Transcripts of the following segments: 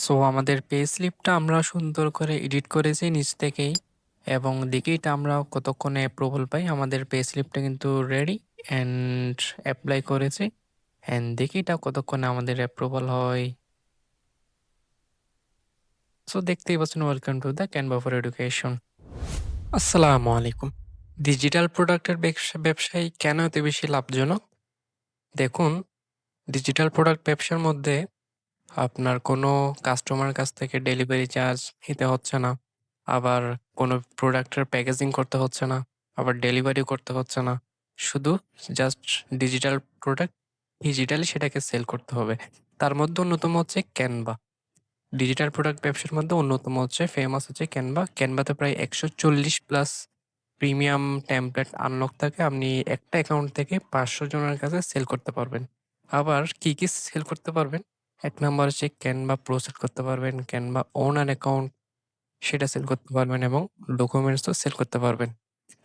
So আমাদের pay স্লিপটা আমরা সুন্দর করে এডিট করেছি নিচ থেকেই এবং দেখেইটা আমরা কতক্ষণে অ্যাপ্রুভাল পাই। আমাদের পে স্লিপটা কিন্তু রেডি অ্যান্ড অ্যাপ্লাই করেছি অ্যান্ড দেখেইটা কতক্ষণে আমাদের অ্যাপ্রুভাল হয়। সো দেখতেই পাচ্ছেন, welcome to the Canva for education. আসসালামু আলাইকুম। ডিজিটাল প্রোডাক্টের ব্যবসায় কেন এত বেশি লাভজনক? দেখুন, ডিজিটাল প্রোডাক্ট ব্যবসার মধ্যে আপনার কোনো কাস্টমার কাছ থেকে ডেলিভারি চার্জ নিতে হচ্ছে না। আবার কোনো প্রোডাক্টের প্যাকেজিং করতে হচ্ছে না। আবার ডেলিভারি করতে হচ্ছে না। শুধু জাস্ট ডিজিটাল প্রোডাক্ট ডিজিটালি সেটাকে সেল করতে হবে। তার মধ্যে অন্যতম হচ্ছে ক্যানভা। ডিজিটাল প্রোডাক্ট ব্যবসার মধ্যে অন্যতম হচ্ছে ফেমাস হচ্ছে ক্যানভা। ক্যানভাতে প্রায় ১৪০ প্লাস প্রিমিয়াম টেমপ্লেট আনলক থাকে। আপনি একটা অ্যাকাউন্ট থেকে ৫০০ জনের কাছে সেল করতে পারবেন। আবার কি সেল করতে পারবেন? ১ নাম্বার হচ্ছে ক্যানভা প্রো সেল করতে পারবেন, ক্যানভা ওনার অ্যাকাউন্ট সেটা সেল করতে পারবেন এবং ডকুমেন্টসও সেল করতে পারবেন।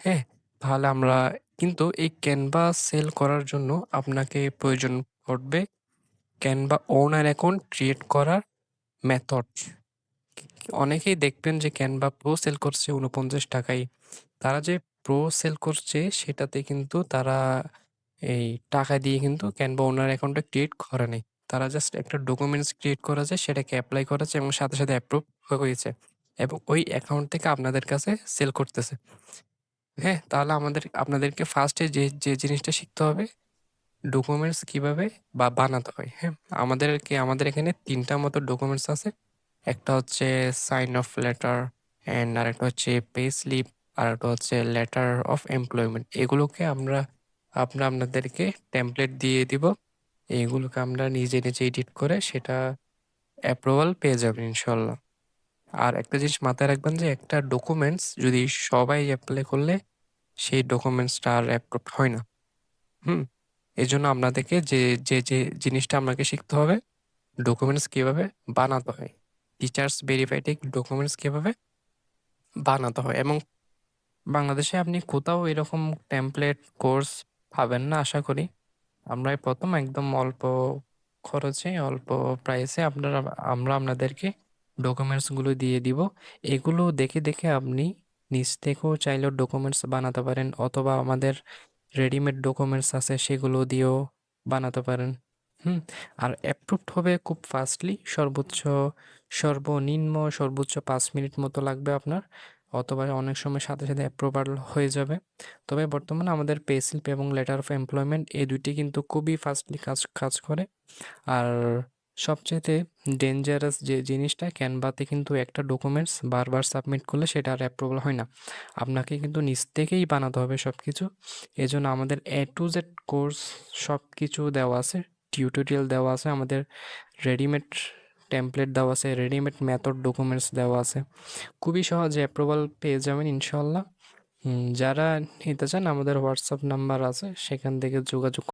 হ্যাঁ? তাহলে আমরা কিন্তু এই ক্যানভা সেল করার জন্য আপনাকে প্রয়োজন পড়বে ক্যানভা ওনার অ্যাকাউন্ট ক্রিয়েট করার মেথড। অনেকেই দেখবেন যে ক্যানভা প্রো সেল করছে ৳৪৯ য়। তারা যে প্রো সেল করছে সেটাতে কিন্তু তারা এই টাকা দিয়ে কিন্তু ক্যানভা ওনার অ্যাকাউন্টটা ক্রিয়েট করে নাই। তারা জাস্ট একটা ডকুমেন্টস ক্রিয়েট করেছে, সেটাকে এপ্লাই করেছে এবং সাথে অ্যাপ্রুভ হয়েছে এবং ওই অ্যাকাউন্ট থেকে আপনাদের কাছে সেল করতেছে। হ্যাঁ? তাহলে আপনাদেরকে ফার্স্টে যে জিনিসটা শিখতে হবে, ডকুমেন্টস কিভাবে বানাতে হয়। হ্যাঁ? আমাদের এখানে ৩ টার মতো ডকুমেন্টস আছে। একটা হচ্ছে সাইন অফ লেটার অ্যান্ড আরেকটা হচ্ছে পে স্লিপ, আরেকটা হচ্ছে লেটার অফ এমপ্লয়মেন্ট। এগুলোকে আপনাদেরকে টেমপ্লেট দিয়ে দিব। এগুলোকে আমরা নিজে এডিট করে সেটা অ্যাপ্রুভাল পেয়ে যাবেন ইনশাল্লাহ। আর একটা জিনিস মাথায় রাখবেন যে একটা ডকুমেন্টস যদি সবাই এপ্লাই করলে সেই ডকুমেন্টসটা আর অ্যাপ্রুভড হয় না। হুম? এজন্য আপনাদেরকে যে জিনিসটা আপনাকে শিখতে হবে, ডকুমেন্টস কিভাবে বানাতে হয়। টিচার্স ভেরিফাইড ডকুমেন্টস কিভাবে বানাতে হয় এবং বাংলাদেশে আপনি কোথাও এরকম টেমপ্লেট কোর্স পাবেন না আশা করি। আমরাই ১ম একদম অল্প খরচে, অল্প প্রাইসে আমরা আপনাদেরকে ডকুমেন্টসগুলো দিয়ে দিব। এগুলো দেখে আপনি নিজ থেকেও চাইলেও ডকুমেন্টস বানাতে পারেন অথবা আমাদের রেডিমেড ডকুমেন্টস আছে সেগুলো দিয়েও বানাতে পারেন। হুম? আর অ্যাপ্রুভড হবে খুব ফাস্টলি। সর্বোচ্চ ৫ মিনিট মতো লাগবে আপনার, অথবা অনেক সময় সাথে অ্যাপ্রুভাল হয়ে যাবে। তবে বর্তমানে আমাদের পে স্লিপ এবং লেটার অফ এমপ্লয়মেন্ট এই ২ টি কিন্তু খুবই ফাস্টলি কাজ করে। আর সবচাইতে ডেঞ্জারাস যে জিনিসটা, ক্যানভাতে কিন্তু একটা ডকুমেন্টস বারবার সাবমিট করলে সেটা আর অ্যাপ্রুভাল হয় না। আপনাকে কিন্তু নিজ থেকেই বানাতে হবে সবকিছু। এজন্য আমাদের A to Z কোর্স সবকিছু দেওয়া আছে। টিউটোরিয়াল দেওয়া আছে, আমাদের রেডিমেড টেমপ্লেট দেওয়া আছে, রেডিমেড মেথড ডকুমেন্টস দেওয়া আছে। খুবই সহজে অ্যাপ্রুভাল পেয়ে যাবেন ইনশাআল্লাহ। যারা নিতে চান আমাদের হোয়াটসঅ্যাপ নাম্বার আছে, সেখান থেকে যোগাযোগ